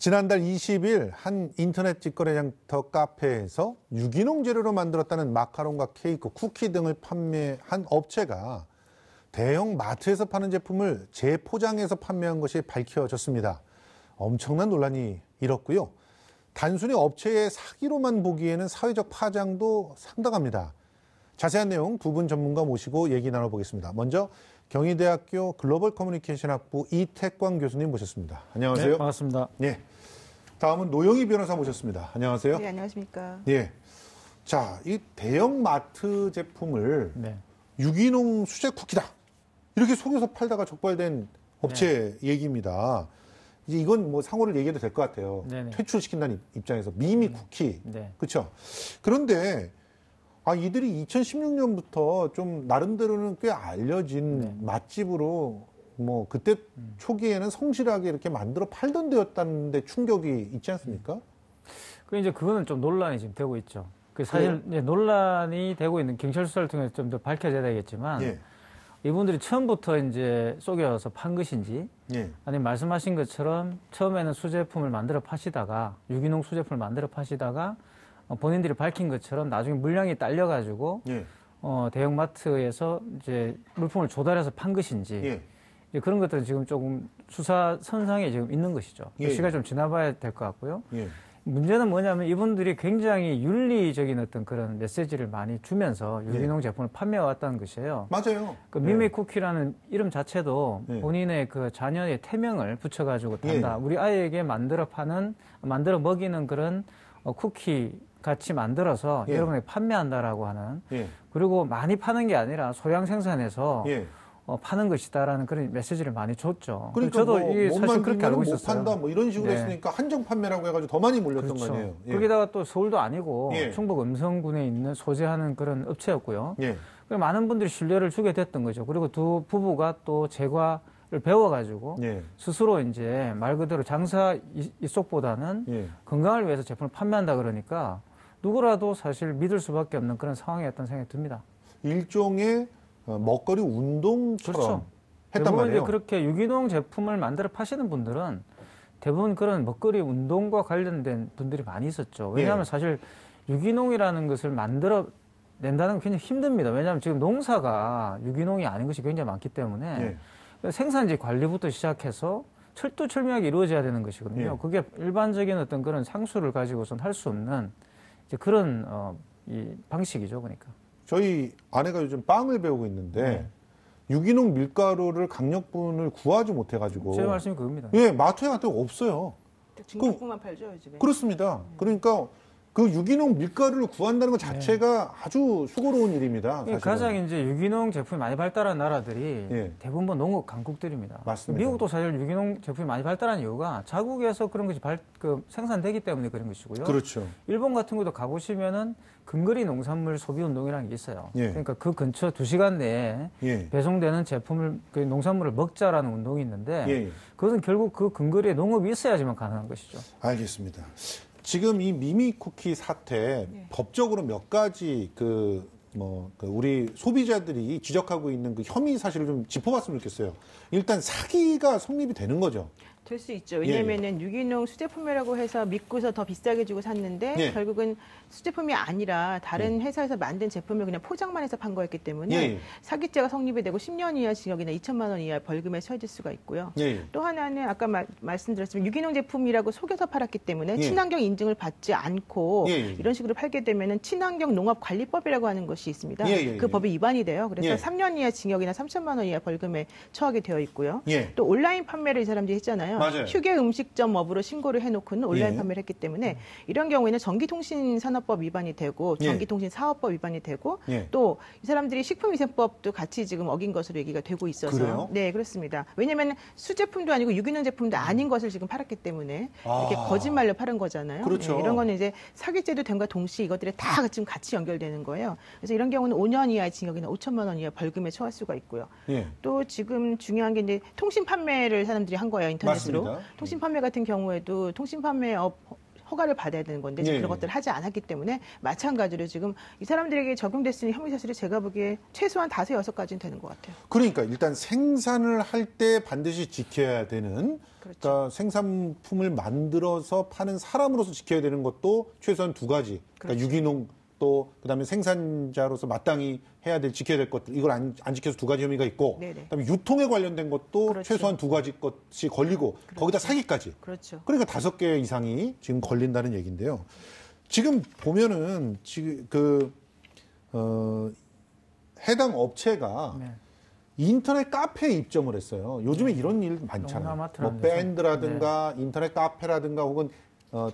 지난달 20일 한 인터넷 직거래 장터 카페에서 유기농 재료로 만들었다는 마카롱과 케이크, 쿠키 등을 판매한 업체가 대형 마트에서 파는 제품을 재포장해서 판매한 것이 밝혀졌습니다. 엄청난 논란이 일었고요. 단순히 업체의 사기로만 보기에는 사회적 파장도 상당합니다. 자세한 내용 두 분 전문가 모시고 얘기 나눠보겠습니다. 먼저 경희대학교 글로벌 커뮤니케이션 학부 이택광 교수님 모셨습니다. 안녕하세요. 네, 반갑습니다. 네. 다음은 노영희 변호사 모셨습니다. 안녕하세요. 네, 안녕하십니까. 예. 자, 이 대형 마트 제품을 네. 유기농 수제 쿠키다. 이렇게 속여서 팔다가 적발된 업체 얘기입니다. 이제 이건 뭐 상호를 얘기해도 될 것 같아요. 네네. 퇴출시킨다는 입장에서 미미 쿠키. 네. 그렇죠? 그런데 이들이 2016년부터 좀 나름대로는 꽤 알려진 맛집으로 뭐 그때 초기에는 성실하게 이렇게 만들어 팔던 데였다는데 충격이 있지 않습니까? 그거는 좀 논란이 지금 되고 있죠. 사실 이제 논란이 되고 있는 경찰 수사를 통해서 좀 더 밝혀져야 되겠지만 예. 이분들이 처음부터 이제 속여서 판 것인지 예. 아니면 말씀하신 것처럼 처음에는 수제품을 만들어 파시다가 유기농 수제품을 만들어 파시다가 본인들이 밝힌 것처럼 나중에 물량이 딸려가지고 예. 대형마트에서 이제 물품을 조달해서 판 것인지 예. 그런 것들은 지금 조금 수사 선상에 지금 있는 것이죠. 예. 시간이 좀 지나봐야 될 것 같고요. 예. 문제는 뭐냐면 이분들이 굉장히 윤리적인 어떤 그런 메시지를 많이 주면서 유기농 제품을 판매해왔다는 것이에요. 맞아요. 미미 쿠키라는 이름 자체도 예. 본인의 그 자녀의 태명을 붙여가지고 단다. 우리 아이에게 만들어 먹이는 그런 쿠키 같이 만들어서 여러분에게 판매한다라고 하는. 그리고 많이 파는 게 아니라 소량 생산해서 파는 것이다라는 그런 메시지를 많이 줬죠. 그러니까 저도 이게 사실 그렇게 알고 있었어요. 못 판다 뭐 이런 식으로 했으니까 한정 판매라고 해가지고 더 많이 몰렸던 그렇죠. 거 아니에요. 거기다가 또 서울도 아니고 충북 음성군에 있는 소재하는 그런 업체였고요. 많은 분들이 신뢰를 주게 됐던 거죠. 그리고 두 부부가 또 제과를 배워가지고 스스로 이제 말 그대로 장사 이속보다는 건강을 위해서 제품을 판매한다 그러니까 누구라도 사실 믿을 수밖에 없는 그런 상황이었다는 생각이 듭니다. 일종의 먹거리 운동처럼 그렇죠. 했단 대부분 말이에요. 이제 그렇게 유기농 제품을 만들어 파시는 분들은 대부분 그런 먹거리 운동과 관련된 분들이 많이 있었죠. 왜냐하면 사실 유기농이라는 것을 만들어 낸다는 건 굉장히 힘듭니다. 왜냐하면 지금 농사가 유기농이 아닌 것이 굉장히 많기 때문에 생산지 관리부터 시작해서 철두철미하게 이루어져야 되는 것이거든요. 그게 일반적인 어떤 그런 상수를 가지고선 할 수 없는 이제 그런 이 방식이죠, 그러니까. 저희 아내가 요즘 빵을 배우고 있는데 유기농 밀가루를 강력분을 구하지 못해가지고 제 말씀이 그겁니다. 마트에 갔더니 없어요. 중국분만 팔죠, 요즘에. 그렇습니다. 그러니까 그 유기농 밀가루를 구한다는 것 자체가 아주 수고로운 일입니다. 사실은. 가장 이제 유기농 제품이 많이 발달한 나라들이 대부분 농업 강국들입니다. 맞습니다. 미국도 사실 유기농 제품이 많이 발달한 이유가 자국에서 그런 것이 생산되기 때문에 그런 것이고요. 그렇죠. 일본 같은 것도 가보시면은 근거리 농산물 소비 운동이라는 게 있어요. 그러니까 그 근처 2시간 내에 배송되는 제품을 그 농산물을 먹자라는 운동이 있는데 그것은 결국 그 근거리에 농업이 있어야지만 가능한 것이죠. 알겠습니다. 지금 이 미미 쿠키 사태 법적으로 몇 가지 우리 소비자들이 지적하고 있는 그 혐의 사실을 좀 짚어봤으면 좋겠어요. 일단 사기가 성립이 되는 거죠. 될 수 있죠. 왜냐면은 유기농 수제품이라고 해서 믿고서 더 비싸게 주고 샀는데 결국은 수제품이 아니라 다른 회사에서 만든 제품을 그냥 포장만 해서 판 거였기 때문에 사기죄가 성립이 되고 10년 이하 징역이나 2천만 원 이하 벌금에 처해질 수가 있고요. 또 하나는 아까 말씀드렸지만 유기농 제품이라고 속여서 팔았기 때문에 친환경 인증을 받지 않고 이런 식으로 팔게 되면은 친환경 농업관리법이라고 하는 것이 있습니다. 그 법이 위반이 돼요. 그래서 3년 이하 징역이나 3천만 원 이하 벌금에 처하게 되어 있고요. 또 온라인 판매를 이 사람들이 했잖아요. 맞아요. 휴게 음식점 업으로 신고를 해놓고는 온라인 판매를 했기 때문에 이런 경우에는 전기통신산업법 위반이 되고 전기통신사업법 위반이 되고 또 이 사람들이 식품위생법도 같이 지금 어긴 것으로 얘기가 되고 있어서 그래요? 네, 그렇습니다. 왜냐하면 수제품도 아니고 유기농 제품도 아닌 것을 지금 팔았기 때문에 이렇게 거짓말로 팔은 거잖아요. 그렇죠. 이런 거는 이제 사기죄도 된과 동시에 이것들이 다 지금 같이 연결되는 거예요. 그래서 이런 경우는 5년 이하의 징역이나 5천만 원 이하 벌금에 처할 수가 있고요. 또 지금 중요한 게 이제 통신 판매를 사람들이 한 거예요, 인터넷으로. 맞습니다. 통신 판매 같은 경우에도 통신 판매업 허가를 받아야 되는 건데 지금 그런 것들을 하지 않았기 때문에 마찬가지로 지금 이 사람들에게 적용될 수 있는 혐의 사실이 제가 보기에 최소한 5, 6가지는 되는 것 같아요. 그러니까 일단 생산을 할 때 반드시 지켜야 되는 그렇죠. 그러니까 생산품을 만들어서 파는 사람으로서 지켜야 되는 것도 최소한 2가지. 그러니까 그렇죠. 유기농 또 그다음에 생산자로서 마땅히 해야 될 지켜야 될 것들 이걸 안 지켜서 2가지 혐의가 있고 네네. 그다음에 유통에 관련된 것도 그렇죠. 최소한 2가지 것이 걸리고 그렇죠. 거기다 사기까지. 그렇죠. 그러니까 5개 이상이 지금 걸린다는 얘기인데요. 지금 보면은 지금 해당 업체가 네. 인터넷 카페에 입점을 했어요. 요즘에 이런 일 많잖아요. 농담하더라고요. 뭐 밴드라든가 인터넷 카페라든가 혹은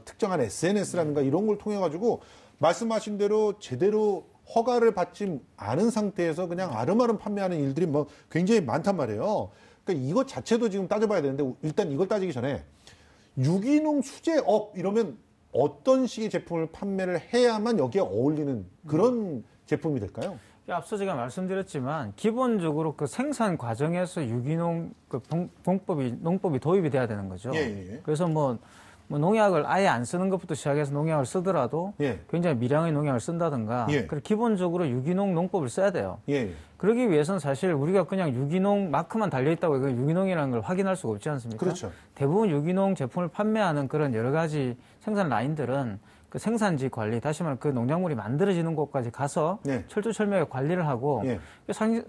특정한 SNS라든가 이런 걸 통해 가지고 말씀하신 대로 제대로 허가를 받지 않은 상태에서 그냥 아름아름 판매하는 일들이 뭐 굉장히 많단 말이에요. 그러니까 이것 자체도 지금 따져봐야 되는데 일단 이걸 따지기 전에 유기농 수제업 이러면 어떤 식의 제품을 판매를 해야만 여기에 어울리는 그런 제품이 될까요? 앞서 제가 말씀드렸지만 기본적으로 그 생산 과정에서 유기농 그 농법이 도입이 돼야 되는 거죠. 예. 그래서 뭐 농약을 아예 안 쓰는 것부터 시작해서 농약을 쓰더라도 예. 굉장히 미량의 농약을 쓴다든가 예. 그리고 기본적으로 유기농 농법을 써야 돼요. 예. 그러기 위해서는 사실 우리가 그냥 유기농 마크만 달려있다고 이거 유기농이라는 걸 확인할 수가 없지 않습니까? 그렇죠. 대부분 유기농 제품을 판매하는 그런 여러 가지 생산 라인들은 그 생산지 관리, 다시 말하면 그 농작물이 만들어지는 곳까지 가서 예. 철두철미하게 관리를 하고 예.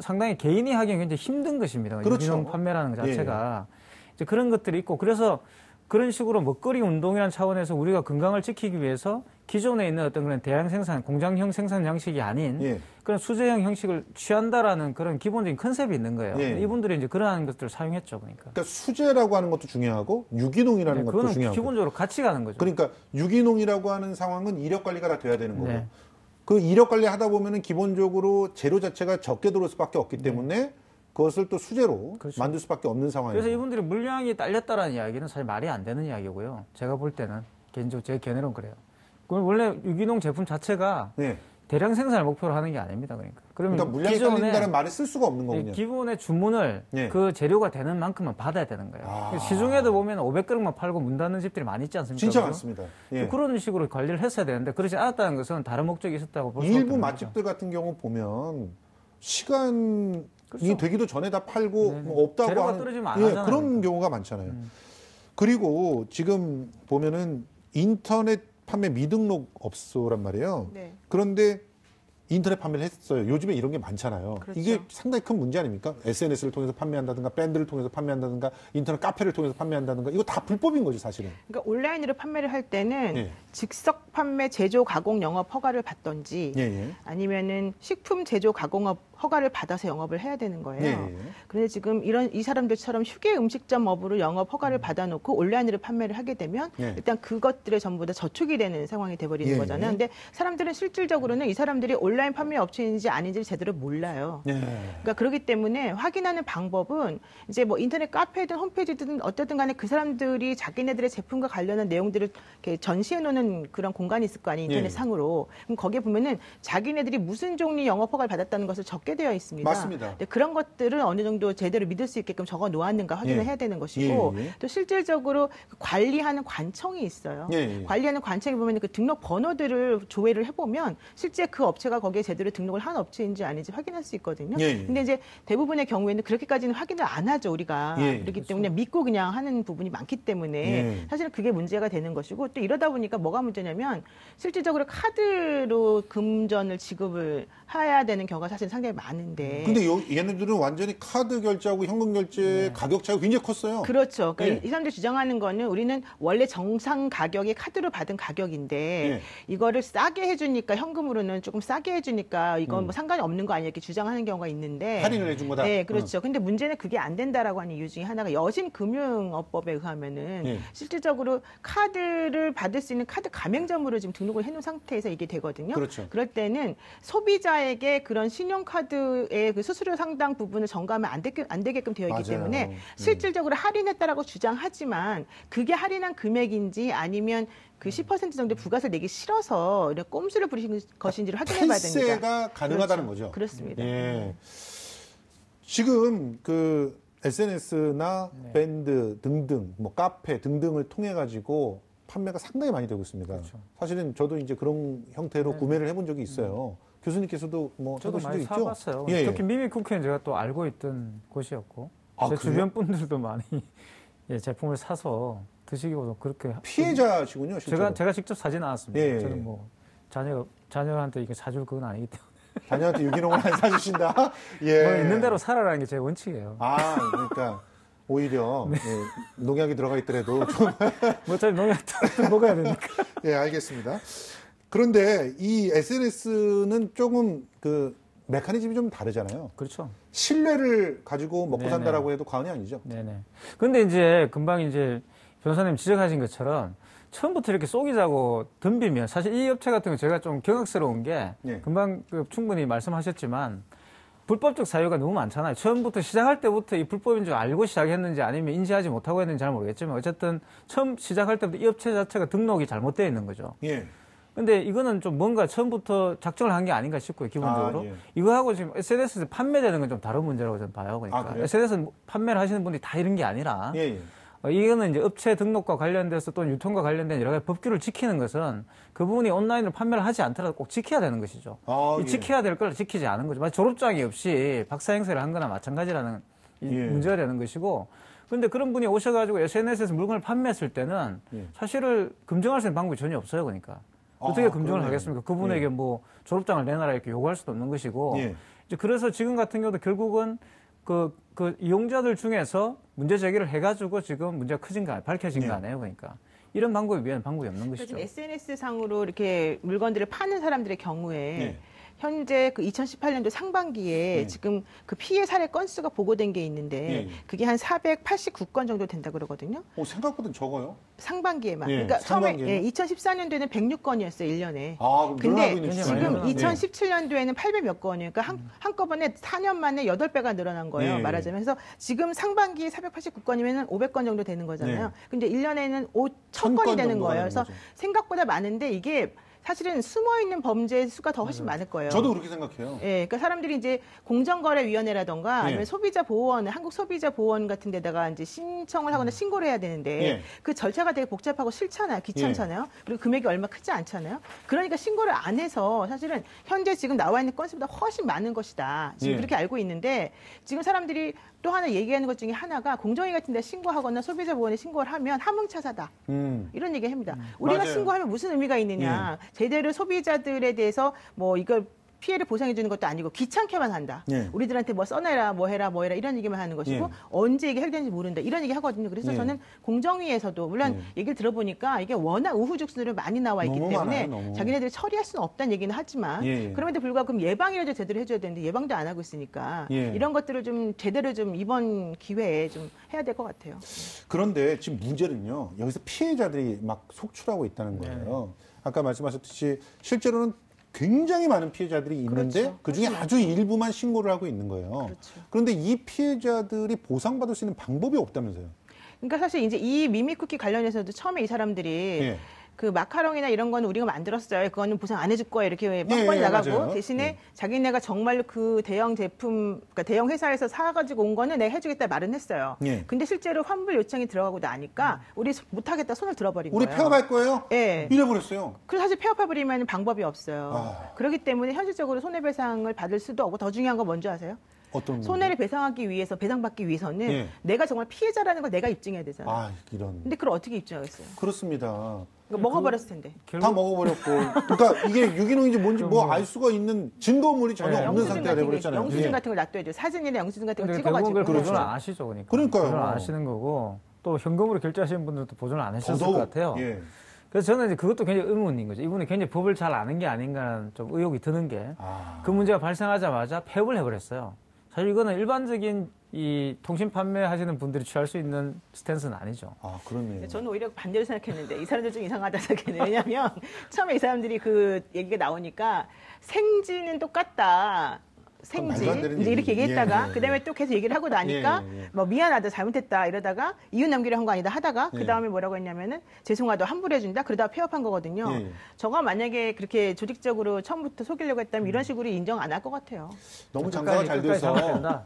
상당히 개인이 하기엔 굉장히 힘든 것입니다. 그렇죠. 유기농 판매라는 것 자체가. 이제 그런 것들이 있고 그래서 그런 식으로 먹거리 운동이라는 차원에서 우리가 건강을 지키기 위해서 기존에 있는 어떤 그런 대량 생산, 공장형 생산 양식이 아닌 예. 그런 수제형 형식을 취한다라는 그런 기본적인 컨셉이 있는 거예요. 예. 이분들이 이제 그러한 것들을 사용했죠, 그러니까. 그러니까 수제라고 하는 것도 중요하고 유기농이라는 것도 그거는 중요하고. 기본적으로 같이 가는 거죠. 그러니까 유기농이라고 하는 상황은 이력 관리가 다 돼야 되는 거고. 네. 그 이력 관리 하다 보면은 기본적으로 재료 자체가 적게 들어올 수밖에 없기 때문에 그것을 또 수제로 그렇죠. 만들 수밖에 없는 상황이에요. 그래서 이분들이 물량이 딸렸다라는 이야기는 사실 말이 안 되는 이야기고요. 제가 볼 때는 개인적으로 제 견해로는 그래요. 그럼 원래 유기농 제품 자체가 네. 대량 생산을 목표로 하는 게 아닙니다. 그러면 그러니까 물량이 딸린다는 말을 쓸 수가 없는 거군요. 기본의 주문을 예. 그 재료가 되는 만큼만 받아야 되는 거예요. 시중에도 보면 500g만 팔고 문 닫는 집들이 많이 있지 않습니까? 진짜 그죠? 많습니다. 예. 그런 식으로 관리를 했어야 되는데 그러지 않았다는 것은 다른 목적이 있었다고 볼 수가 일부 없는 맛집들 같은 경우 보면 시간이 그렇죠. 되기도 전에 다 팔고 네네. 뭐 없다고 재료가 하는 떨어지면 안 예, 하잖아요, 그런 그러니까. 경우가 많잖아요. 그리고 지금 보면은 인터넷 판매 미등록업소란 말이에요. 네. 그런데 인터넷 판매를 했어요. 요즘에 이런 게 많잖아요. 그렇죠. 이게 상당히 큰 문제 아닙니까? SNS를 통해서 판매한다든가 밴드를 통해서 판매한다든가 인터넷 카페를 통해서 판매한다든가 이거 다 불법인 거죠, 사실은. 그러니까 온라인으로 판매를 할 때는 예. 즉석 판매 제조 가공 영업 허가를 받던지 예, 예. 아니면은 식품 제조 가공업 허가를 받아서 영업을 해야 되는 거예요. 예, 예. 그런데 지금 이 사람들처럼 휴게 음식점업으로 영업 허가를 받아놓고 온라인으로 판매를 하게 되면 예. 일단 그것들에 전부 다 저촉이 되는 상황이 돼버리는 예, 거잖아요. 예. 근데 사람들은 실질적으로는 이 사람들이 온라인 판매 업체인지 아닌지를 제대로 몰라요. 예. 그러니까 그렇기 때문에 확인하는 방법은 이제 뭐 인터넷 카페든 홈페이지든 어쨌든 간에 그 사람들이 자기네들의 제품과 관련한 내용들을 이렇게 전시해 놓는 그런 공간이 있을 거 아니에요. 인터넷 예. 상으로. 그럼 거기에 보면은 자기네들이 무슨 종류 영업 허가를 받았다는 것을 적게 되어 있습니다. 맞습니다. 근데 그런 것들을 어느 정도 제대로 믿을 수 있게끔 적어 놓았는가 확인을 예. 해야 되는 것이고 예, 예. 또 실질적으로 관리하는 관청이 있어요. 예, 예. 관리하는 관청에 보면 그 등록 번호들을 조회를 해보면 실제 그 업체가 거기에 제대로 등록을 한 업체인지 아닌지 확인할 수 있거든요. 예, 예. 근데 이제 대부분의 경우에는 그렇게까지는 확인을 안 하죠, 우리가. 예, 그렇기 때문에 믿고 그냥 하는 부분이 많기 때문에 예. 사실은 그게 문제가 되는 것이고 또 이러다 보니까 뭐가 문제냐면 실질적으로 카드로 금전을 지급을 해야 되는 경우가 사실 상당히 많은데. 근데 얘네들은 완전히 카드 결제하고 현금 결제 가격 차이가 굉장히 컸어요. 그렇죠. 그러니까 예. 이 사람들이 주장하는 거는 우리는 원래 정상 가격이 카드로 받은 가격인데 예. 이거를 싸게 해주니까 현금으로는 조금 싸게 해주니까 이건 뭐 상관이 없는 거 아니야 이렇게 주장하는 경우가 있는데 할인을 해준 거다. 네, 그렇죠. 근데 문제는 그게 안 된다라고 하는 이유 중에 하나가 여신금융업법에 의하면은 예. 실질적으로 카드를 받을 수 있는 카드 가맹점으로 지금 등록을 해놓은 상태에서 이게 되거든요. 그렇죠. 그럴 때는 소비자에게 그런 신용카드의 그 수수료 상당 부분을 전가하면 안 되게끔 되어 있기 맞아요. 때문에 실질적으로 할인했다라고 주장하지만 그게 할인한 금액인지 아니면 그 10% 정도 부가세를 내기 싫어서 이렇게 꼼수를 부리신 것인지를 확인해 봐야 됩니다. 탈세가 가능하다는 그렇죠. 거죠. 그렇습니다. 예. 지금 그 SNS나 밴드 등등, 뭐 카페 등등을 통해 가지고 판매가 상당히 많이 되고 있습니다. 그렇죠. 사실은 저도 이제 그런 형태로 네. 구매를 해본 적이 있어요. 교수님께서도 뭐 저도 해보신 적 많이 있죠? 사봤어요. 예, 예. 특히 미미쿠키는 제가 또 알고 있던 곳이었고 아, 제 그래요? 주변 분들도 많이 예, 제품을 사서 드시기도 그렇게 피해자시군요, 실제로. 제가 직접 사진 않았습니다. 예, 예. 저는 뭐 자녀한테 이게 사줄 그건 아니기 때문에 자녀한테 유기농을 안 사주신다? 예. 뭐 있는 대로 살아라는 게 제 원칙이에요. 아, 그러니까 오히려 예, 농약이 들어가 있더라도 좀 뭐 어차피 농약도 먹어야 되니까. 예, 알겠습니다. 그런데 이 SNS는 조금 그 메커니즘이 좀 다르잖아요. 그렇죠. 신뢰를 가지고 먹고 네네. 산다라고 해도 과언이 아니죠. 네네. 근데 이제 금방 이제 변호사님 지적하신 것처럼 처음부터 이렇게 쏘기자고 덤비면 사실 이 업체 같은 거 제가 좀 경악스러운 게 예. 금방 충분히 말씀하셨지만 불법적 사유가 너무 많잖아요. 처음부터 시작할 때부터 이 불법인 줄 알고 시작했는지 아니면 인지하지 못하고 했는지 잘 모르겠지만 어쨌든 처음 시작할 때부터 이 업체 자체가 등록이 잘못되어 있는 거죠. 예. 근데 이거는 좀 뭔가 처음부터 작정을 한 게 아닌가 싶고요, 기본적으로. 아, 예. 이거하고 지금 SNS에서 판매되는 건 좀 다른 문제라고 저는 봐요. 그러니까. 그래요? SNS는 판매를 하시는 분들이 다 이런 게 아니라. 예, 예. 이거는 이제 업체 등록과 관련돼서 또는 유통과 관련된 여러 가지 법규를 지키는 것은 그분이 온라인으로 판매를 하지 않더라도 꼭 지켜야 되는 것이죠. 아, 이 예. 지켜야 될 걸 지키지 않은 거죠. 마치 졸업장이 없이 박사 행세를 한 거나 마찬가지라는 이 예. 문제가 되는 것이고. 그런데 그런 분이 오셔가지고 SNS에서 물건을 판매했을 때는 예. 사실을 검증할 수 있는 방법이 전혀 없어요. 그러니까. 어떻게 검증을 그러네요. 하겠습니까? 그분에게 예. 뭐 졸업장을 내놔라 이렇게 요구할 수도 없는 것이고. 예. 이제 그래서 지금 같은 경우도 결국은 그 이용자들 중에서 문제 제기를 해가지고 지금 문제가 밝혀진 거 아니에요. 그러니까. 이런 방법이 위한 방법이 없는 것이죠. SNS 상으로 이렇게 물건들을 파는 사람들의 경우에 네. 현재 그 2018년도 상반기에 네. 지금 그 피해 사례 건수가 보고된 게 있는데 네. 그게 한 489건 정도 된다 그러거든요. 생각보다 적어요. 상반기에만. 네, 그러니까 처음에 상반기에는? 2014년도에는 106건이었어요, 1년에. 아, 그럼 근데 늘어나고 있는 지금 시점이네요. 2017년도에는 800몇 건이에요. 그러니까 한꺼번에 4년 만에 8배가 늘어난 거예요. 네. 말하자면. 그래서 지금 상반기에 489건이면 500건 정도 되는 거잖아요. 네. 근데 1년에는 1000건이 1000건 되는 정도가 거예요. 되는 그래서 거죠. 생각보다 많은데 이게 사실은 숨어있는 범죄 수가 더 훨씬 많을 거예요. 저도 그렇게 생각해요. 예, 그러니까 사람들이 이제 공정거래위원회라던가 아니면 예. 소비자보호원, 한국소비자보호원 같은 데다가 이제 신청을 하거나 신고를 해야 되는데 예. 그 절차가 되게 복잡하고 싫잖아요. 귀찮잖아요. 그리고 금액이 얼마 크지 않잖아요. 그러니까 신고를 안 해서 사실은 현재 지금 나와 있는 건수보다 훨씬 많은 것이다. 지금 예. 그렇게 알고 있는데 지금 사람들이 또 하나 얘기하는 것 중에 하나가 공정위 같은 데 신고하거나 소비자보호원에 신고를 하면 함흥차사다. 이런 얘기 합니다. 우리가 맞아요. 신고하면 무슨 의미가 있느냐. 제대로 소비자들에 대해서 뭐 이걸 피해를 보상해 주는 것도 아니고 귀찮게만 한다. 예. 우리들한테 뭐 써내라, 뭐 해라 이런 얘기만 하는 것이고 예. 언제 이게 해결되는지 모른다. 이런 얘기 하거든요. 그래서 예. 저는 공정위에서도 물론 얘기를 들어보니까 이게 워낙 우후죽순으로 많이 나와 있기 너무 때문에 많아요, 너무. 자기네들이 처리할 수는 없다는 얘기는 하지만 예. 그럼에도 불구하고 그럼 예방이라도 제대로 해줘야 되는데 예방도 안 하고 있으니까 예. 이런 것들을 좀 제대로 좀 이번 기회에 좀 해야 될 것 같아요. 그런데 지금 문제는요. 여기서 피해자들이 막 속출하고 있다는 거예요. 아까 말씀하셨듯이 실제로는 굉장히 많은 피해자들이 있는데 그렇죠. 그중에 아주 일부만 신고를 하고 있는 거예요. 그렇죠. 그런데 이 피해자들이 보상받을 수 있는 방법이 없다면서요. 그러니까 사실 이제 이 미미쿠키 관련해서도 처음에 이 사람들이 예. 그 마카롱이나 이런 거는 우리가 만들었어요. 그거는 보상 안 해줄 거예요. 이렇게 뻔뻔히 예, 나가고 맞아요. 대신에 예. 자기네가 정말로 그 대형 제품, 그러니까 대형 회사에서 사가지고 온 거는 내가 해주겠다 말은 했어요. 예. 근데 실제로 환불 요청이 들어가고 나니까 우리 못하겠다 손을 들어버린 우리 거예요. 폐업할 거예요? 예. 이래버렸어요. 그래서 사실 폐업해버리면 방법이 없어요. 아. 그렇기 때문에 현실적으로 손해배상을 받을 수도 없고 더 중요한 건 뭔지 아세요? 어떤 손해를 배상하기 위해서 배상받기 위해서는 예. 내가 정말 피해자라는 걸 내가 입증해야 되잖아요. 아, 이런. 근데 그걸 어떻게 입증하겠어요? 그렇습니다. 이거 먹어버렸을 텐데. 다 먹어버렸고. 그러니까 이게 유기농인지 뭔지 뭐 알 수가 있는 증거물이 전혀 네, 없는 영수증 상태가 같은 돼버렸잖아요. 영수증 예. 같은 걸 놔둬야죠. 사진이나 영수증 같은 걸 근데 찍어가지고. 대부분 그걸 보존을 그렇죠. 안 하시죠, 그러니까. 그러니까요. 보존을 안 하시는 거고 또 현금으로 결제하시는 분들도 보존을 안 하셨을 더더욱, 것 같아요. 예. 그래서 저는 이제 그것도 굉장히 의문인 거죠. 이분이 굉장히 법을 잘 아는 게 아닌가라는 좀 의혹이 드는 게 그 문제가 발생하자마자 폐업을 해버렸어요. 사실 이거는 일반적인 이 통신 판매하시는 분들이 취할 수 있는 스탠스는 아니죠. 아, 그렇네요. 저는 오히려 반대로 생각했는데 이 사람들 좀 이상하다 생각했네요. 왜냐하면 처음에 이 사람들이 그 얘기가 나오니까 생지는 똑같다. 생지 말도 안 되는 이제 이렇게 얘기. 얘기했다가 예. 그다음에 또 계속 얘기를 하고 나니까 뭐 미안하다 잘못했다 이러다가 이유 남기려 한 거 아니다 하다가 그다음에 뭐라고 했냐면은 죄송하다 환불해 준다 그러다가 폐업한 거거든요. 저가 만약에 그렇게 조직적으로 처음부터 속이려고 했다면 이런 식으로 인정 안 할 것 같아요. 너무 장사가 잘 돼서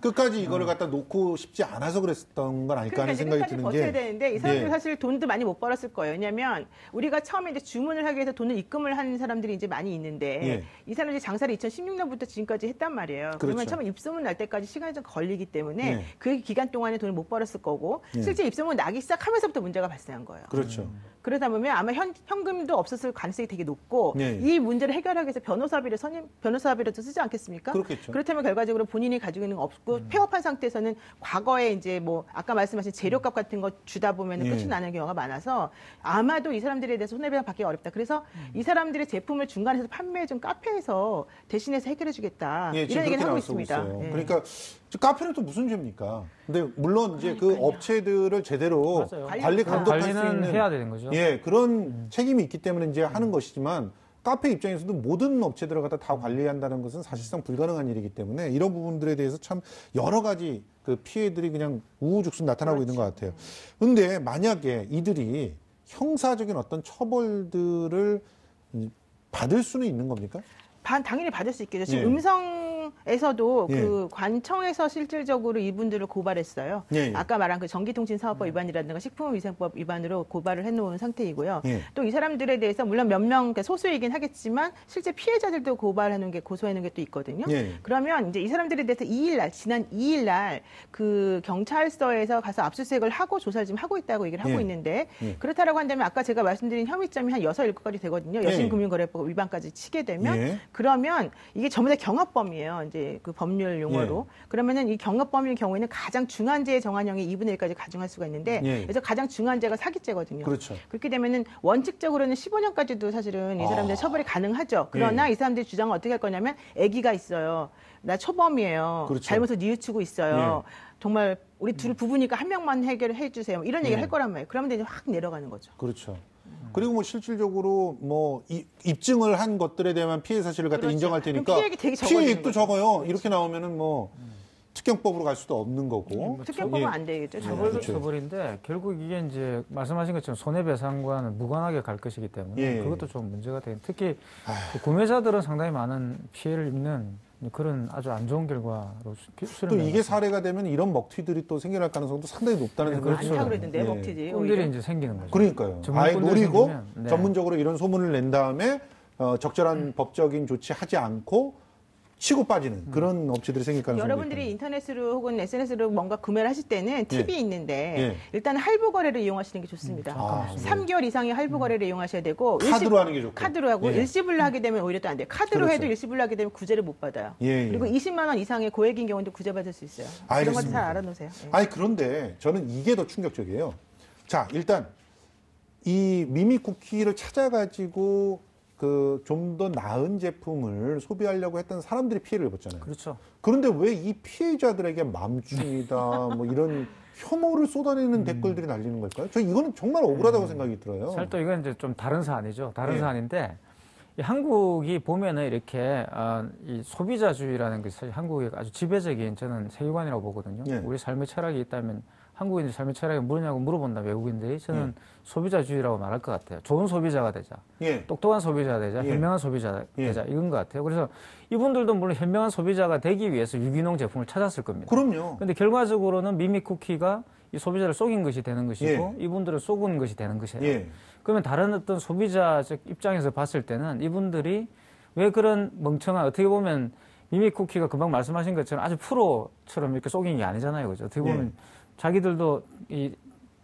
끝까지 이거를 갖다 놓고 싶지 않아서 그랬던 건 아닐까 하는 생각이 드는 게. 버텨야 되는데 이 사람들 사실 돈도 많이 못 벌었을 거예요. 왜냐하면 우리가 처음에 이제 주문을 하기 위해서 돈을 입금을 한 사람들이 이제 많이 있는데 이 사람들이 장사를 2016년부터 지금까지 했단 말이에요. 그러면 처음에 입소문 날 때까지 시간이 좀 걸리기 때문에 그 기간 동안에 돈을 못 벌었을 거고 실제 입소문 나기 시작하면서부터 문제가 발생한 거예요. 그렇죠. 그러다 보면 아마 현금도 없었을 가능성이 되게 높고 이 문제를 해결하기 위해서 변호사비라도 쓰지 않겠습니까? 그렇겠죠. 그렇다면 결과적으로 본인이 가지고 있는 거 없고 폐업한 상태에서는 과거에 이제 뭐 아까 말씀하신 재료값 같은 거 주다 보면 끝이 나는 경우가 많아서 아마도 이 사람들에 대해서 손해배상 받기가 어렵다. 그래서 이 사람들의 제품을 중간에서 판매해준 카페에서 대신해서 해결해주겠다. 이런 얘기를 하고 있습니다. 그러니까 카페는 또 무슨 죄입니까? 근데 물론 이제 그 업체들을 제대로 관리 감독할 수 있는 해야 되는 거죠. 예, 그런 책임이 있기 때문에 이제 하는 것이지만 카페 입장에서도 모든 업체들을 갖다 다 관리한다는 것은 사실상 불가능한 일이기 때문에 이런 부분들에 대해서 참 여러 가지 그 피해들이 그냥 우후죽순 나타나고 있는 것 같아요. 근데 만약에 이들이 형사적인 어떤 처벌들을 받을 수는 있는 겁니까? 당연히 받을 수 있겠죠. 지금 음성에서도 그 관청에서 실질적으로 이분들을 고발했어요. 아까 말한 그 전기통신사업법 위반이라든가 식품위생법 위반으로 고발을 해놓은 상태이고요. 또 이 사람들에 대해서 물론 몇 명 소수이긴 하겠지만 실제 피해자들도 고발해놓은 게 고소해놓은 게 또 있거든요. 그러면 이제 이 사람들에 대해서 지난 2일 날 그 경찰서에서 가서 압수수색을 하고 조사를 지금 하고 있다고 얘기를 하고 있는데 그렇다라고 한다면 아까 제가 말씀드린 혐의점이 한 6, 7가지 되거든요. 여신금융거래법 위반까지 치게 되면 그러면 이게 전부 다 경합범이에요. 이제 그 법률 용어로. 그러면은 이 경합범일 경우에는 가장 중한죄의 정한형이 2분의 1까지 가중할 수가 있는데 그래서 가장 중한죄가 사기죄거든요. 그렇죠. 그렇게 되면은 원칙적으로는 15년까지도 사실은 이 사람들 처벌이 가능하죠. 그러나 이 사람들이 주장을 어떻게 할 거냐면 아기가 있어요. 나 초범이에요. 그렇죠. 잘못을 뉘우치고 있어요. 정말 우리 둘 부부니까 한 명만 해결해 주세요. 이런 얘기를 할 거란 말이에요. 그러면 이제 확 내려가는 거죠. 그렇죠. 그리고 뭐 실질적으로 뭐 입증을 한 것들에 대한 피해 사실을 갖다 인정할 테니까 피해액도 적어요. 이렇게 나오면은 뭐 특경법으로 갈 수도 없는 거고. 특경법은 안 되겠죠. 처벌도 처벌인데 결국 이게 이제 말씀하신 것처럼 손해배상과는 무관하게 갈 것이기 때문에 그것도 좀 문제가 되는. 특히 구매자들은 상당히 많은 피해를 입는 그런 아주 안 좋은 결과로 또 이게 사례가 되면 이런 먹튀들이 또 생겨날 가능성도 상당히 높다는 생각이 듭니다. 많다고 그랬는데 먹튀지. 꾼들이 이제 생기는 거죠. 그러니까요. 아예 노리고 전문적으로 이런 소문을 낸 다음에 적절한 법적인 조치하지 않고 치고 빠지는 그런 업체들이 생길 가능성이 여러분들이 인터넷으로 혹은 SNS로 뭔가 구매를 하실 때는 팁이 있는데 일단 할부 거래를 이용하시는 게 좋습니다. 3개월 이상의 할부 거래를 이용하셔야 되고 카드로 하는 게 좋고 카드로 하고 일시불로 하게 되면 오히려 또 안 돼요. 카드로 해도 일시불로 하게 되면 구제를 못 받아요. 그리고 20만 원 이상의 고액인 경우도 구제받을 수 있어요. 이런 것도 잘 알아놓으세요. 아니 그런데 저는 이게 더 충격적이에요. 자 일단 이 미미 쿠키를 찾아가지고 그 좀 더 나은 제품을 소비하려고 했던 사람들이 피해를 입었잖아요. 그렇죠. 그런데 왜 이 피해자들에게 맘충이다 뭐 이런 혐오를 쏟아내는 댓글들이 날리는 걸까요? 저 이거는 정말 억울하다고 생각이 들어요. 사실 또 이건 이제 좀 다른 사안이죠. 다른 사안인데 이 한국이 보면은 이렇게 이 소비자주의라는 게 사실 한국의 아주 지배적인 저는 세계관이라고 보거든요. 우리 삶의 철학이 있다면 한국인들 삶의 철학이 뭐냐고 물어본다 외국인들이 저는 소비자주의라고 말할 것 같아요. 좋은 소비자가 되자, 똑똑한 소비자가 되자, 현명한 소비자가 되자 이건 것 같아요. 그래서 이분들도 물론 현명한 소비자가 되기 위해서 유기농 제품을 찾았을 겁니다. 그럼요. 그런데 결과적으로는 미미 쿠키가 이 소비자를 속인 것이 되는 것이고 이분들을 속은 것이 되는 것이에요. 그러면 다른 어떤 소비자적 입장에서 봤을 때는 이분들이 왜 그런 멍청한 어떻게 보면 미미 쿠키가 금방 말씀하신 것처럼 아주 프로처럼 이렇게 속인 게 아니잖아요, 그죠? 어떻게 보면 자기들도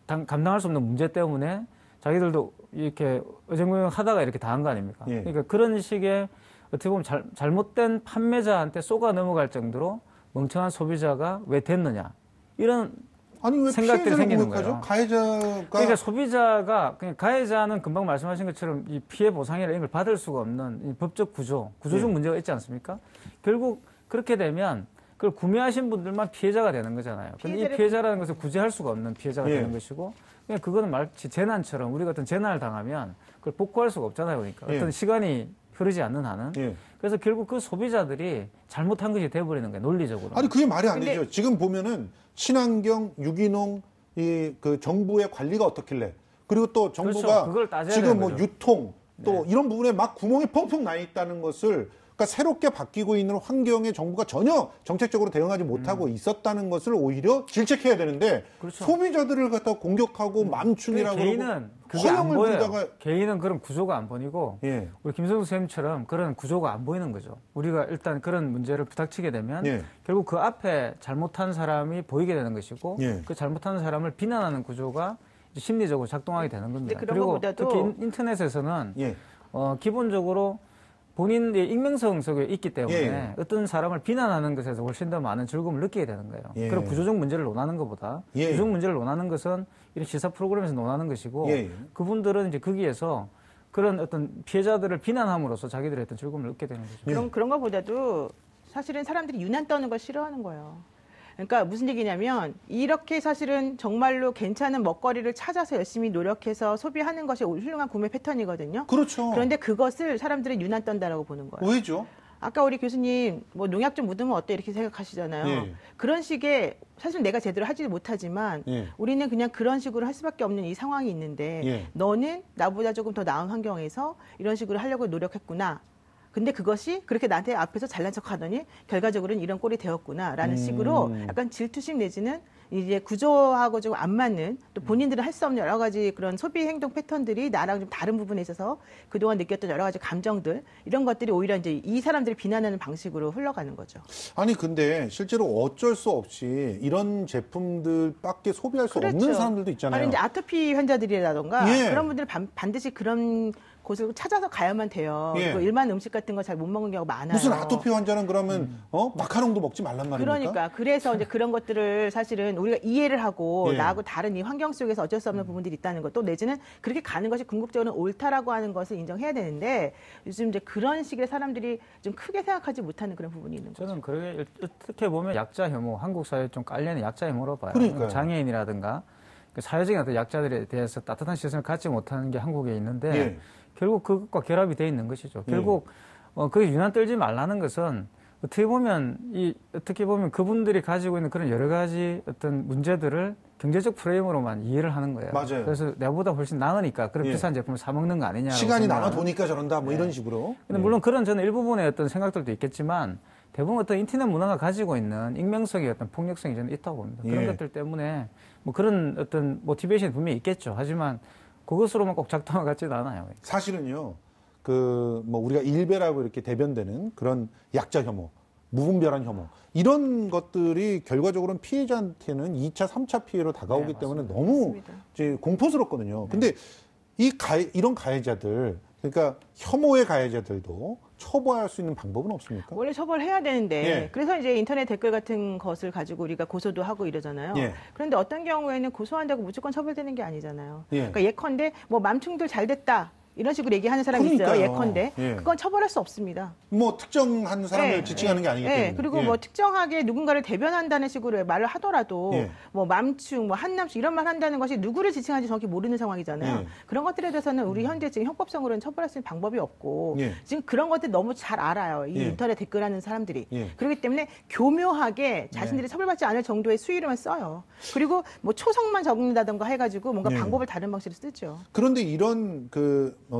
감당할 수 없는 문제 때문에 자기들도 이렇게 어정쩡 하다가 이렇게 당한 거 아닙니까? 그러니까 그런 식의 어떻게 보면 잘못된 판매자한테 속아 넘어갈 정도로 멍청한 소비자가 왜 됐느냐 이런 왜 생각들이 생기는 거예요. 가해자가 그러니까 소비자가 그냥 가해자는 금방 말씀하신 것처럼 이 피해 보상이나 이런 걸 받을 수가 없는 이 법적 구조적 문제가 있지 않습니까? 결국 그렇게 되면 그걸 구매하신 분들만 피해자가 되는 거잖아요. 근데 이 피해자라는 것을 구제할 수가 없는 피해자가 되는 것이고, 그냥 그거는 마치 재난처럼 우리가 어떤 재난을 당하면 그걸 복구할 수가 없잖아요. 그러니까 어떤 시간이 흐르지 않는 한은. 그래서 결국 그 소비자들이 잘못한 것이 돼버리는 거예요, 논리적으로. 아니 그게 말이 안 되죠. 지금 보면은 친환경, 유기농 그 정부의 관리가 어떻길래 그리고 또 정부가 그렇죠. 지금 뭐 유통 또 이런 부분에 막 구멍이 펑펑 나 있다는 것을 그러니까 새롭게 바뀌고 있는 환경에 정부가 전혀 정책적으로 대응하지 못하고 있었다는 것을 오히려 질책해야 되는데 그렇죠. 소비자들을 갖다 공격하고 맘충이라고 개인은 그게 안 허영을 보여요. 부리다가 개인은 그런 구조가 안 보이고 예. 우리 김성수 선생님처럼 그런 구조가 안 보이는 거죠. 우리가 일단 그런 문제를 부닥치게 되면 예. 결국 그 앞에 잘못한 사람이 보이게 되는 것이고 예. 그 잘못한 사람을 비난하는 구조가 이제 심리적으로 작동하게 되는 겁니다. 그런 그리고 것보다도 특히 인터넷에서는 예. 기본적으로 본인의 익명성 속에 있기 때문에 예. 어떤 사람을 비난하는 것에서 훨씬 더 많은 즐거움을 느끼게 되는 거예요. 예. 그런 구조적 문제를 논하는 것보다 예. 구조적 문제를 논하는 것은 이런 시사 프로그램에서 논하는 것이고 예. 그분들은 이제 거기에서 그런 어떤 피해자들을 비난함으로써 자기들의 어떤 즐거움을 얻게 되는 거죠. 그런 것보다도 사실은 사람들이 유난 떠는 걸 싫어하는 거예요. 그러니까 무슨 얘기냐면 이렇게 사실은 정말로 괜찮은 먹거리를 찾아서 열심히 노력해서 소비하는 것이 훌륭한 구매 패턴이거든요. 그렇죠. 그런데 그것을 사람들이 유난 떤다라고 보는 거예요. 왜죠? 아까 우리 교수님 뭐 농약 좀 묻으면 어때 이렇게 생각하시잖아요. 예. 그런 식의 사실 내가 제대로 하지 못하지만 예. 우리는 그냥 그런 식으로 할 수밖에 없는 이 상황이 있는데 예. 너는 나보다 조금 더 나은 환경에서 이런 식으로 하려고 노력했구나. 근데 그것이 그렇게 나한테 앞에서 잘난 척하더니 결과적으로는 이런 꼴이 되었구나라는 식으로 약간 질투심 내지는 이제 구조하고 좀 안 맞는 또 본인들은 할 수 없는 여러 가지 그런 소비 행동 패턴들이 나랑 좀 다른 부분에 있어서 그동안 느꼈던 여러 가지 감정들 이런 것들이 오히려 이제 이 사람들을 비난하는 방식으로 흘러가는 거죠. 아니 근데 실제로 어쩔 수 없이 이런 제품들밖에 소비할 수 없는 사람들도 있잖아요. 바로 이제 아토피 환자들이라던가 예. 그런 분들은 반드시 그런 곳을 찾아서 가야만 돼요. 예. 일반 음식 같은 거 잘 못 먹는 경우가 많아요. 무슨 아토피 환자는 그러면 마카롱도 먹지 말란 말입니까? 그러니까 그래서 이제 그런 것들을 사실은 우리가 이해를 하고 예. 나하고 다른 이 환경 속에서 어쩔 수 없는 부분들이 있다는 것, 또 내지는 그렇게 가는 것이 궁극적으로는 옳다라고 하는 것을 인정해야 되는데 요즘 이제 그런 식의 사람들이 좀 크게 생각하지 못하는 그런 부분이 있는 거죠. 저는 그게 어떻게 보면 약자 혐오, 한국 사회에 좀 깔리는 약자 혐오로 봐요. 그러니까요. 장애인이라든가 그 사회적인 어떤 약자들에 대해서 따뜻한 시선을 갖지 못하는 게 한국에 있는데 예. 결국 그것과 결합이 돼 있는 것이죠. 결국 그게 유난 떨지 말라는 것은 어떻게 보면 그분들이 가지고 있는 그런 여러 가지 어떤 문제들을 경제적 프레임으로만 이해를 하는 거예요. 맞아요. 그래서 내보다 훨씬 나으니까 그런 예. 비싼 제품을 사 먹는 거 아니냐. 시간이 남아 도니까 저런다 뭐 이런 식으로. 근데 물론 그런 저는 일부분의 어떤 생각들도 있겠지만 대부분 어떤 인터넷 문화가 가지고 있는 익명성의 어떤 폭력성이 저는 있다고 봅니다. 그런 예. 것들 때문에 뭐 그런 어떤 모티베이션이 분명히 있겠죠. 하지만 그것으로만 꼭 작동할 것 같지는 않아요. 사실은요. 뭐 우리가 일베라고 이렇게 대변되는 그런 약자 혐오, 무분별한 혐오 이런 것들이 결과적으로는 피해자한테는 2차, 3차 피해로 다가오기 때문에 너무 이제 공포스럽거든요. 근데 이런 가해자들 그러니까 혐오의 가해자들도 처벌할 수 있는 방법은 없습니까? 원래 처벌해야 되는데 예. 그래서 이제 인터넷 댓글 같은 것을 가지고 우리가 고소도 하고 이러잖아요. 예. 그런데 어떤 경우에는 고소한다고 무조건 처벌되는 게 아니잖아요. 예. 그러니까 예컨대 뭐 맘충들 잘 됐다. 이런 식으로 얘기하는 사람이 그러니까요. 있어요. 예컨대. 예. 그건 처벌할 수 없습니다. 뭐 특정한 사람을 예, 지칭하는 게 아니기 예, 때문에. 그리고 예. 뭐 특정하게 누군가를 대변한다는 식으로 말을 하더라도 예. 뭐 맘충, 뭐 한남충 이런 말 한다는 것이 누구를 지칭하는지 정확히 모르는 상황이잖아요. 예. 그런 것들에 대해서는 우리 현재 지금 형법상으로는 처벌할 수 있는 방법이 없고 예. 지금 그런 것들 너무 잘 알아요. 이 예. 인터넷 댓글하는 사람들이. 예. 그렇기 때문에 교묘하게 자신들이 처벌받지 않을 정도의 수위로만 써요. 그리고 뭐 초성만 적는다던가 해가지고 뭔가 예. 방법을 다른 방식으로 쓰죠. 그런데 이런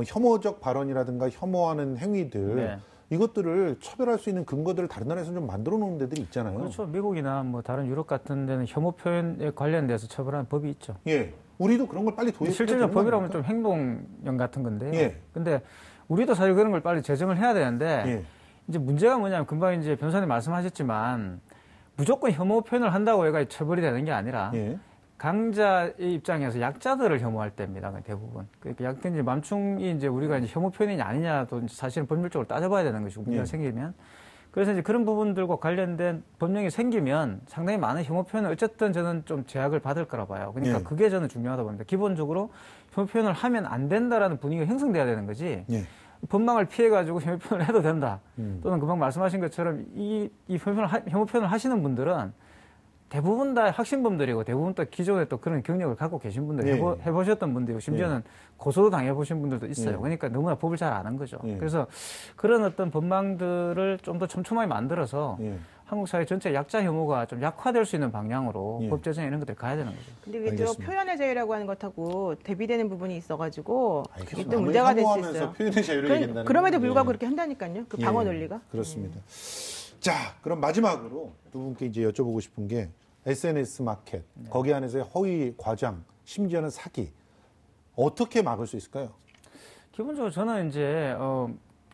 혐오적 발언이라든가 혐오하는 행위들 네. 이것들을 처벌할 수 있는 근거들을 다른 나라에서 좀 만들어 놓은 데들이 있잖아요. 그렇죠. 미국이나 뭐 다른 유럽 같은 데는 혐오 표현에 관련돼서 처벌하는 법이 있죠. 예. 우리도 그런 걸 빨리 도입해야 실질적 되는 법이라면 거 좀 행동령 같은 건데요. 예. 근데 우리도 사실 그런 걸 빨리 제정을 해야 되는데 예. 이제 문제가 뭐냐면 금방 이제 변호사님 말씀하셨지만 무조건 혐오 표현을 한다고 해가 처벌이 되는 게 아니라 예. 강자의 입장에서 약자들을 혐오할 때입니다. 대부분. 그러니까 약간 이제 맘충이 이제 우리가 이제 혐오 표현이 아니냐도 사실은 법률적으로 따져봐야 되는 것이고 문제가 예. 생기면. 그래서 이제 그런 부분들과 관련된 법령이 생기면 상당히 많은 혐오 표현을 어쨌든 저는 좀 제약을 받을 거라 봐요. 그러니까 예. 그게 저는 중요하다고 봅니다. 기본적으로 혐오 표현을 하면 안 된다라는 분위기가 형성돼야 되는 거지. 예. 법망을 피해가지고 혐오 표현을 해도 된다. 또는 금방 말씀하신 것처럼 이 혐오 표현을 하시는 분들은 대부분 다 학신범들이고 대부분 또 기존에 또 그런 경력을 갖고 계신 분들 해보셨던 분들이고 심지어는 고소도 당해보신 분들도 있어요. 그러니까 너무나 법을 잘 아는 거죠. 그래서 그런 어떤 법망들을 좀 더 촘촘하게 만들어서 한국 사회 전체 약자 혐오가 좀 약화될 수 있는 방향으로 법 제정 이런 것들 가야 되는 거죠. 근데 이게 또 표현의 자유라고 하는 것하고 대비되는 부분이 있어가지고 이게 또 문제가 될 수 있어요. 표현의 자유를 얘기한다는 그럼에도 불구하고 그렇게 한다니까요. 그 방어 논리가. 그렇습니다. 자, 그럼 마지막으로 두 분께 이제 여쭤보고 싶은 게 SNS 마켓, 거기 안에서의 허위 과장, 심지어는 사기 어떻게 막을 수 있을까요? 기본적으로 저는 이제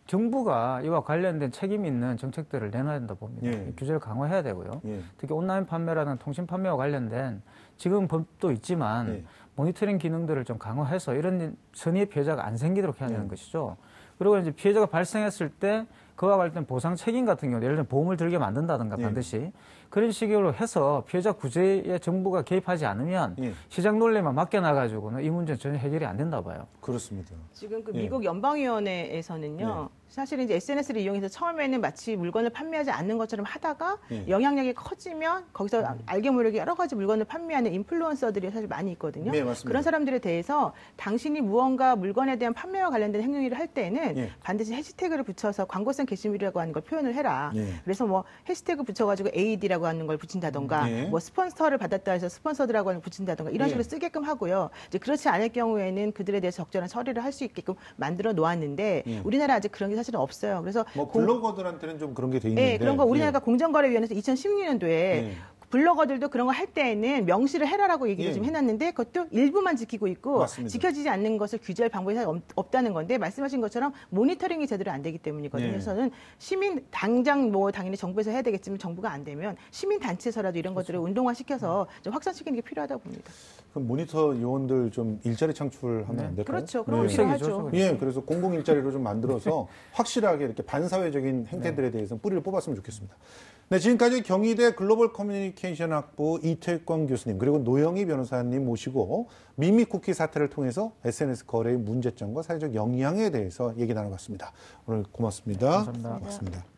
정부가 이와 관련된 책임 있는 정책들을 내놔야 된다 봅니다. 규제를 강화해야 되고요. 특히 온라인 판매라는 통신 판매와 관련된 지금 법도 있지만 모니터링 기능들을 좀 강화해서 이런 선의의 피해자가 안 생기도록 해야 되는 것이죠. 그리고 이제 피해자가 발생했을 때 그와 관련된 보상 책임 같은 경우, 예를 들면 보험을 들게 만든다든가 반드시 그런 식으로 해서 피해자 구제에 정부가 개입하지 않으면 시장 논리만 맡겨놔가지고는 이 문제는 전혀 해결이 안 된다 봐요. 그렇습니다. 지금 그 미국 연방위원회에서는요. 사실은 이제 SNS를 이용해서 처음에는 마치 물건을 판매하지 않는 것처럼 하다가 영향력이 커지면 거기서 알게 모르게 여러 가지 물건을 판매하는 인플루언서들이 사실 많이 있거든요. 그런 사람들에 대해서 당신이 무언가 물건에 대한 판매와 관련된 행위를 할 때는 반드시 해시태그를 붙여서 광고성 게시물이라고 하는 걸 표현을 해라. 그래서 뭐 해시태그 붙여가지고 AD라고 하는 걸 붙인다던가 뭐 스폰서를 받았다 해서 스폰서드라고 하는 걸 붙인다던가 이런 식으로 쓰게끔 하고요. 이제 그렇지 않을 경우에는 그들에 대해서 적절한 처리를 할 수 있게끔 만들어 놓았는데 우리나라 아직 그런 게 사실은 없어요. 그래서 뭐 블로거들한테는 좀 그런 게 돼 있는데. 네, 그런 거 우리나라가 공정거래위원회에서 2016년도에 블로거들도 그런 거 할 때에는 명시를 해라라고 얘기를 좀 해놨는데 그것도 일부만 지키고 있고 지켜지지 않는 것을 규제할 방법이 사실 없다는 건데 말씀하신 것처럼 모니터링이 제대로 안 되기 때문이거든요. 그래서 저는 시민 당장 뭐 당연히 정부에서 해야 되겠지만 정부가 안 되면 시민 단체에서라도 이런 것들을 운동화시켜서 좀 확산시키는 게 필요하다고 봅니다. 그럼 모니터 요원들 좀 일자리 창출하면 안 될까요? 그렇죠. 그런 거 필요하죠. 그래서 공공 일자리로 좀 만들어서 확실하게 이렇게 반사회적인 행태들에 대해서 뿌리를 뽑았으면 좋겠습니다. 네, 지금까지 경희대 글로벌 커뮤니케이션 학부 이태광 교수님 그리고 노영희 변호사님 모시고 미미쿠키 사태를 통해서 SNS 거래의 문제점과 사회적 영향에 대해서 얘기 나눠봤습니다. 오늘 고맙습니다. 감사합니다. 고맙습니다.